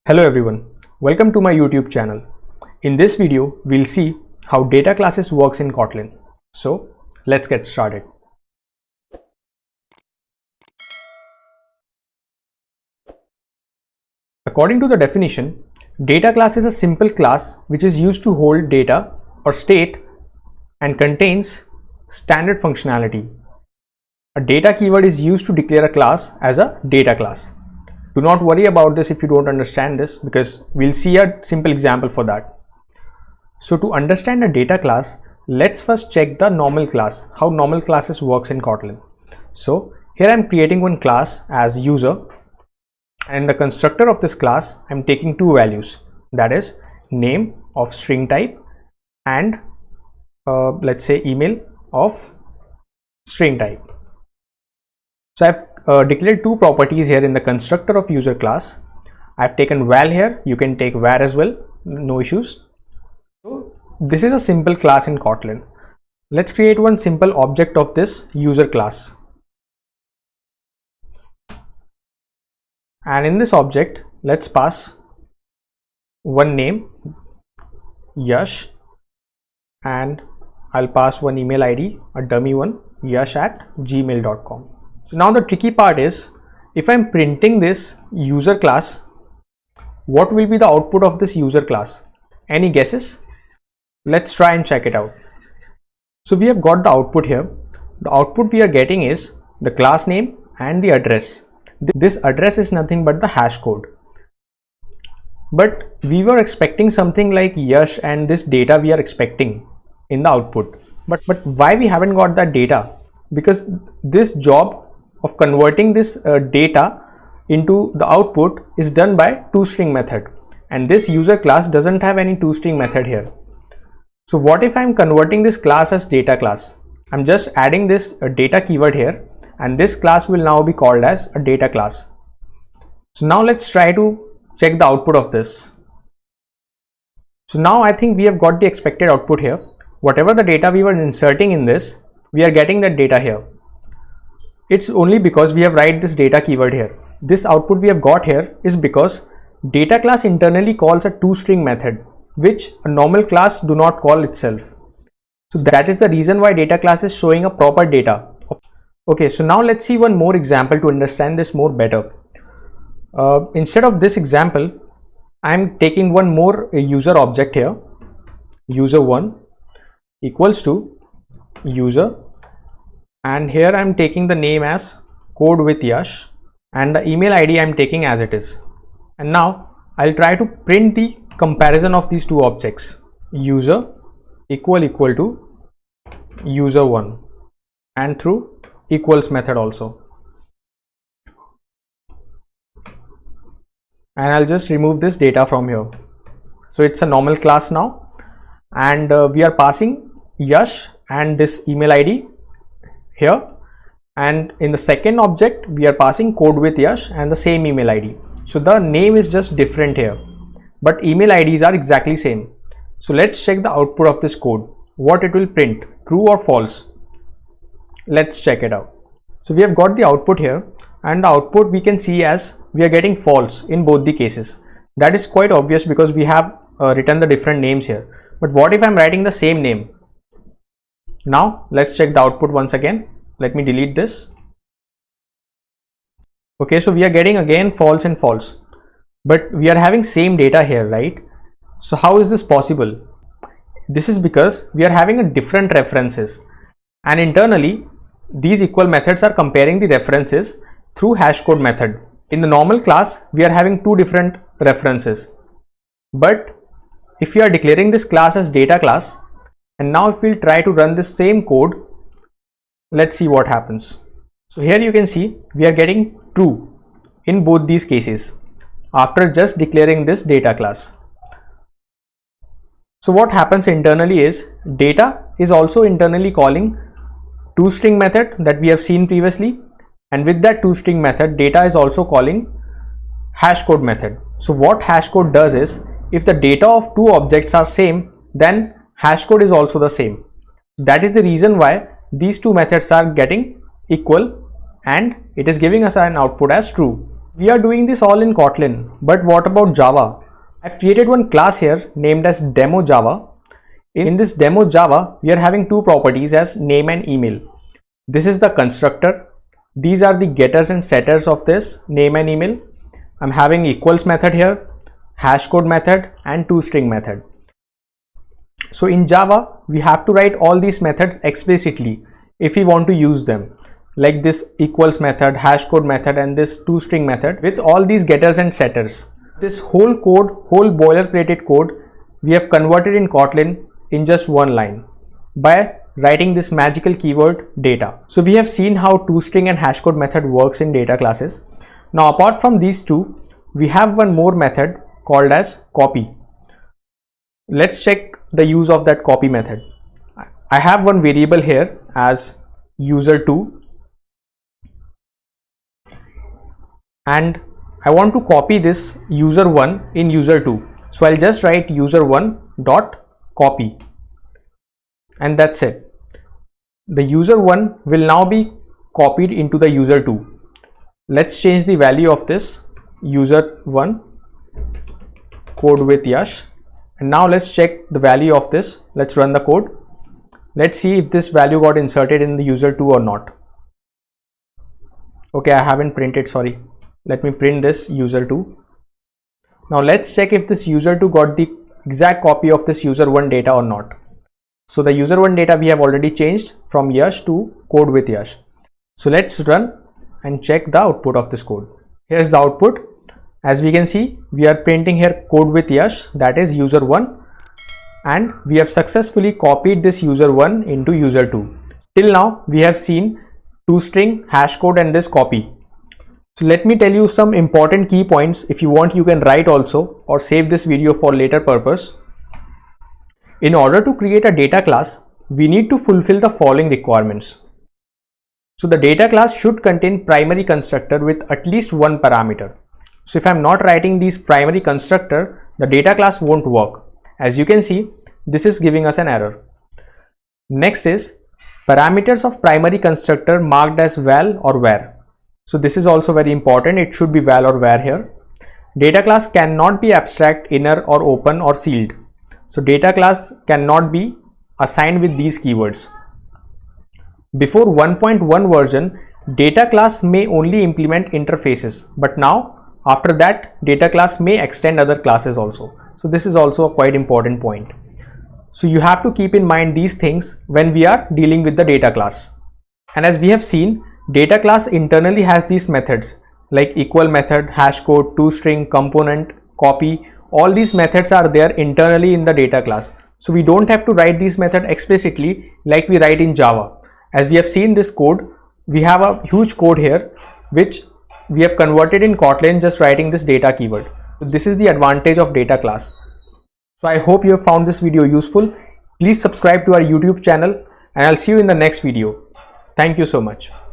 Hello everyone, welcome to my YouTube channel. In this video, we'll see how data classes works in Kotlin. So let's get started. According to the definition, data class is a simple class which is used to hold data or state and contains standard functionality. A data keyword is used to declare a class as a data class. Do not worry about this if you don't understand this, because we'll see a simple example for that. So to understand a data class, let's first check the normal class, how normal classes works in Kotlin. So here I'm creating one class as user, and in the constructor of this class I'm taking two values, that is name of string type and let's say email of string type. So I've declared two properties here in the constructor of user class. I've taken val here, you can take var as well, no issues. So this is a simple class in Kotlin. Let's create one simple object of this user class. And in this object, let's pass one name, Yash, and I'll pass one email ID, a dummy one, yash@gmail.com. So now the tricky part is, if I'm printing this user class, what will be the output of this user class? Any guesses? Let's try and check it out. So we have got the output here. The output we are getting is the class name and the address. This address is nothing but the hash code. But we were expecting something like Yash and this data we are expecting in the output. But why we haven't got that data? Because this job of converting this data into the output is done by toString method, and this user class doesn't have any toString method here. So what if I'm converting this class as data class? I'm just adding this data keyword here, and this class will now be called as a data class. So now let's try to check the output of this. So now I think we have got the expected output here. Whatever the data we were inserting in this, we are getting that data here. It's only because we have write this data keyword here. This output we have got here is because data class internally calls a toString method, which a normal class do not call itself. So that is the reason why data class is showing a proper data. Okay, so now let's see one more example to understand this more better. Instead of this example, I'm taking one more user object here, user1 equals to user, and here I'm taking the name as code with Yash and the email ID I'm taking as it is. And now I'll try to print the comparison of these two objects, user equal to user1, and through equals method also. And I'll just remove this data from here. So it's a normal class now, and we are passing Yash and this email ID here, and in the second object we are passing code with Yash and the same email ID. So the name is just different here, but email IDs are exactly same. So let's check the output of this code, what it will print, true or false. Let's check it out. So we have got the output here, and the output we can see as we are getting false in both the cases. That is quite obvious because we have written the different names here. But what if I'm writing the same name? Now let's check the output once again. Let me delete this. Okay, so we are getting again false and false, but we are having same data here, right? So how is this possible? This is because we are having a different references, and internally these equal methods are comparing the references through hashcode method. In the normal class we are having two different references, but if you are declaring this class as data class, and now if we'll try to run this same code, let's see what happens. So here you can see we are getting true in both these cases after just declaring this data class. So what happens internally is data is also internally calling toString method that we have seen previously, and with that toString method data is also calling hashcode method. So what hashcode does is, if the data of two objects are same, then hashcode is also the same. That is the reason why these two methods are getting equal, and it is giving us an output as true. We are doing this all in Kotlin, but what about Java? I've created one class here named as demo Java. In this demo Java, we are having two properties as name and email. This is the constructor. These are the getters and setters of this name and email. I'm having equals method here, hash code method and toString method. So in Java, we have to write all these methods explicitly if we want to use them, like this equals method, hash code method and this toString method with all these getters and setters. This whole code, whole boilerplate code, we have converted in Kotlin in just one line by writing this magical keyword data. So we have seen how toString and hash code method works in data classes. Now apart from these two, we have one more method called as copy. Let's check the use of that copy method. I have one variable here as user2 and I want to copy this user1 in user2. So I'll just write user1 dot copy and that's it. The user1 will now be copied into the user2. Let's change the value of this user1 code with Yash. And now let's check the value of this. Let's run the code. Let's see if this value got inserted in the user2 or not. Okay, I haven't printed, sorry. Let me print this user2. Now let's check if this user2 got the exact copy of this user1 data or not. So the user1 data we have already changed from Yash to code with Yash. So let's run and check the output of this code. Here's the output. As we can see, we are printing here code with Yash, that is user1, and we have successfully copied this user1 into user2. Till now, we have seen toString, hash code and this copy. So let me tell you some important key points. If you want, you can write also or save this video for later purpose. In order to create a data class, we need to fulfill the following requirements. So the data class should contain primary constructor with at least one parameter. So if I'm not writing these primary constructor, the data class won't work. As you can see, this is giving us an error. Next is parameters of primary constructor marked as val or var. So this is also very important. It should be val or var here. Data class cannot be abstract, inner or open or sealed. So data class cannot be assigned with these keywords. Before 1.1 version, data class may only implement interfaces, but now after that, data class may extend other classes also. So this is also a quite important point. So you have to keep in mind these things when we are dealing with the data class. And as we have seen, data class internally has these methods like equal method, hash code, toString, component, copy. All these methods are there internally in the data class. So we don't have to write these methods explicitly like we write in Java. As we have seen this code, we have a huge code here which we have converted in Kotlin just writing this data keyword. So this is the advantage of data class. So I hope you have found this video useful. Please subscribe to our YouTube channel and I'll see you in the next video. Thank you so much.